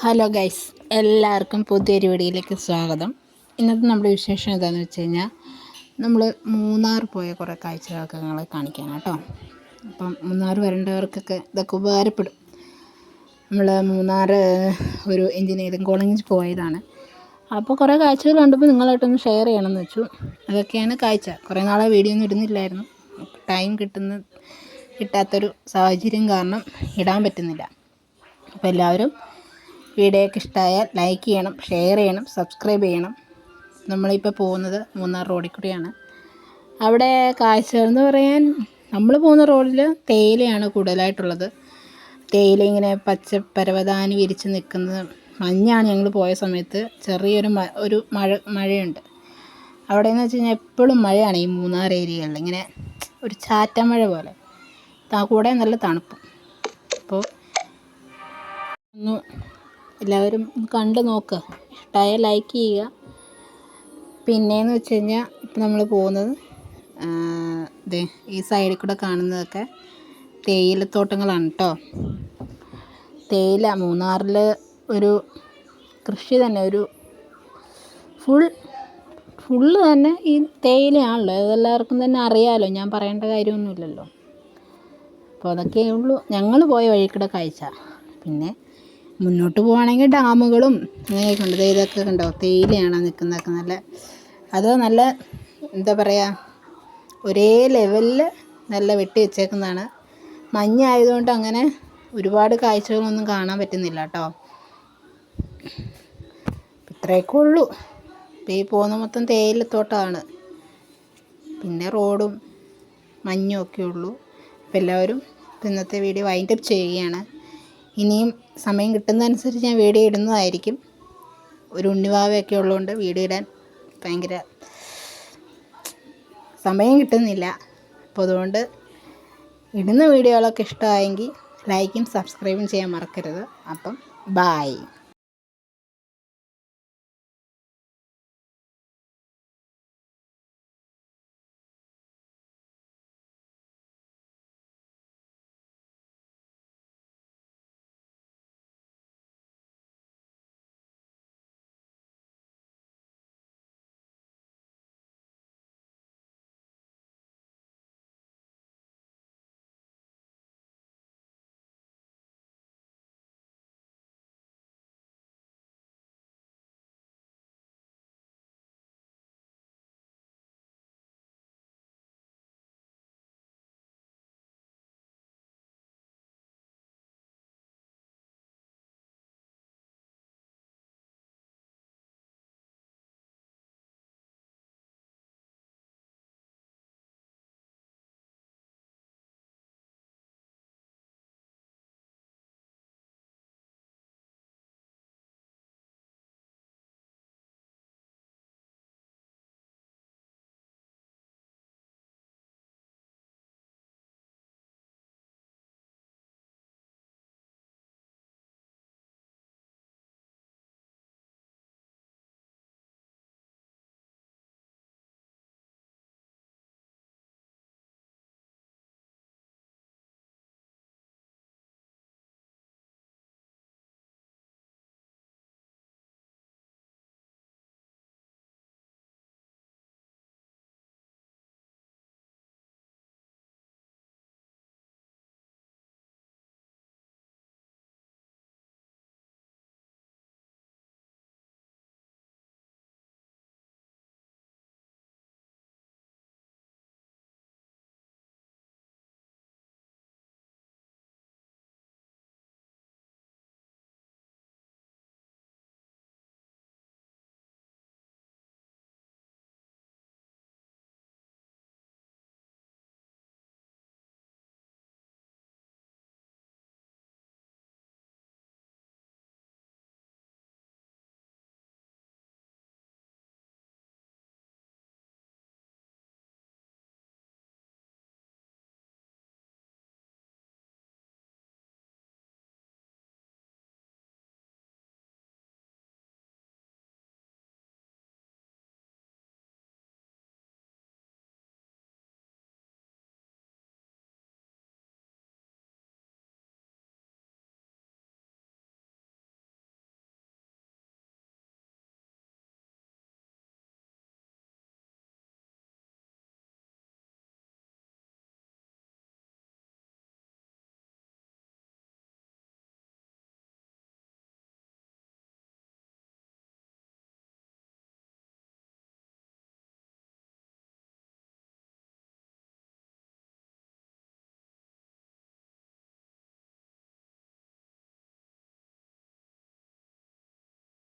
Hello guys, എല്ലാവർക്കും പുതിയൊരു വീഡിയോയിലേക്ക് സ്വാഗതം. ഇന്നത്തെ നമ്മുടെ വിശേഷം എന്താണെന്ന് വെച്ച് കഴിഞ്ഞാൽ നമ്മൾ മൂന്നാർ പോയ കുറേ കാഴ്ചകളൊക്കെ നിങ്ങളെ കാണിക്കാനാണ് കേട്ടോ. അപ്പം മൂന്നാർ വരേണ്ടവർക്കൊക്കെ ഇതൊക്കെ ഉപകാരപ്പെടും. നമ്മൾ മൂന്നാർ ഒരു എൻജിനീയറിംഗ് കോളേജിൽ പോയതാണ്. അപ്പോൾ കുറേ കാഴ്ചകൾ കണ്ടപ്പോൾ നിങ്ങളായിട്ടൊന്ന് ഷെയർ ചെയ്യണമെന്ന് വെച്ചു. അതൊക്കെയാണ് കാഴ്ച. കുറേ നാളെ വീഡിയോ ഒന്നും ഇടുന്നില്ലായിരുന്നു. ടൈം കിട്ടാത്തൊരു സാഹചര്യം കാരണം ഇടാൻ പറ്റുന്നില്ല. അപ്പോൾ എല്ലാവരും വീഡിയോയൊക്കെ ഇഷ്ടമായാൽ ലൈക്ക് ചെയ്യണം, ഷെയർ ചെയ്യണം, സബ്സ്ക്രൈബ് ചെയ്യണം. നമ്മളിപ്പോൾ പോകുന്നത് മൂന്നാർ റോഡിൽ കൂടിയാണ്. അവിടെ കാഴ്ചകൾ എന്ന് പറയാൻ നമ്മൾ പോകുന്ന റോഡിൽ തേയിലയാണ് കൂടുതലായിട്ടുള്ളത്. തേയില ഇങ്ങനെ പച്ച പരവതാനി വിരിച്ച് നിൽക്കുന്നത്. മഞ്ഞാണ് ഞങ്ങൾ പോയ സമയത്ത്. ചെറിയൊരു മഴയുണ്ട്. അവിടെയെന്ന് വെച്ച് കഴിഞ്ഞാൽ എപ്പോഴും മഴയാണ് ഈ മൂന്നാർ ഏരിയകളിൽ. ഇങ്ങനെ ഒരു ചാറ്റ മഴ പോലെ, കൂടെ നല്ല തണുപ്പും. അപ്പോൾ എല്ലാവരും കണ്ട് നോക്കുക, ഇഷ്ടമായ ലൈക്ക് ചെയ്യുക. പിന്നെയെന്ന് വെച്ച് കഴിഞ്ഞാൽ ഇപ്പം നമ്മൾ പോകുന്നത് ഈ സൈഡിൽ കൂടെ കാണുന്നതൊക്കെ തേയിലത്തോട്ടങ്ങളാണ് കേട്ടോ. തേയില മൂന്നാറിൽ ഒരു കൃഷി തന്നെ, ഒരു ഫുള്ള് തന്നെ ഈ തേയിലയാണല്ലോ. അതെല്ലാവർക്കും തന്നെ അറിയാമല്ലോ, ഞാൻ പറയേണ്ട കാര്യമൊന്നുമില്ലല്ലോ. അപ്പോൾ അതൊക്കെ ഉള്ളൂ ഞങ്ങൾ പോയ വഴിക്കൂടെ കാഴ്ച. പിന്നെ മുന്നോട്ട് പോവുകയാണെങ്കിൽ ഡാമുകളും അങ്ങനെയൊക്കെ ഉണ്ട്. ഇതൊക്കെ കണ്ടോ, തേയിലയാണ് നിൽക്കുന്നതൊക്കെ. നല്ല എന്താ പറയുക, ഒരേ ലെവലിൽ നല്ല വെട്ടി വെച്ചേക്കുന്നതാണ്. മഞ്ഞായതുകൊണ്ട് അങ്ങനെ ഒരുപാട് കാഴ്ചകളൊന്നും കാണാൻ പറ്റുന്നില്ല കേട്ടോ. ഇത്രയൊക്കെ ഉള്ളൂ. ഇപ്പോൾ ഈ പോകുന്ന മൊത്തം തേയിലത്തോട്ടമാണ്. പിന്നെ റോഡും മഞ്ഞും ഒക്കെ ഉള്ളൂ. അപ്പോൾ എല്ലാവരും ഇന്നത്തെ വീഡിയോ വൈൻഡപ്പ് ചെയ്യുകയാണ്. ഇനിയും സമയം കിട്ടുന്നതനുസരിച്ച് ഞാൻ വീഡിയോ ഇടുന്നതായിരിക്കും. ഒരു ഉണ്ണിവാവയൊക്കെ ഉള്ളതുകൊണ്ട് വീഡിയോ ഇടാൻ ഭയങ്കര സമയം കിട്ടുന്നില്ല. അപ്പോൾ അതുകൊണ്ട് ഇടുന്ന വീഡിയോകളൊക്കെ ഇഷ്ടമായെങ്കിൽ ലൈക്കും സബ്സ്ക്രൈബും ചെയ്യാൻ മറക്കരുത്. അപ്പം ബായ്.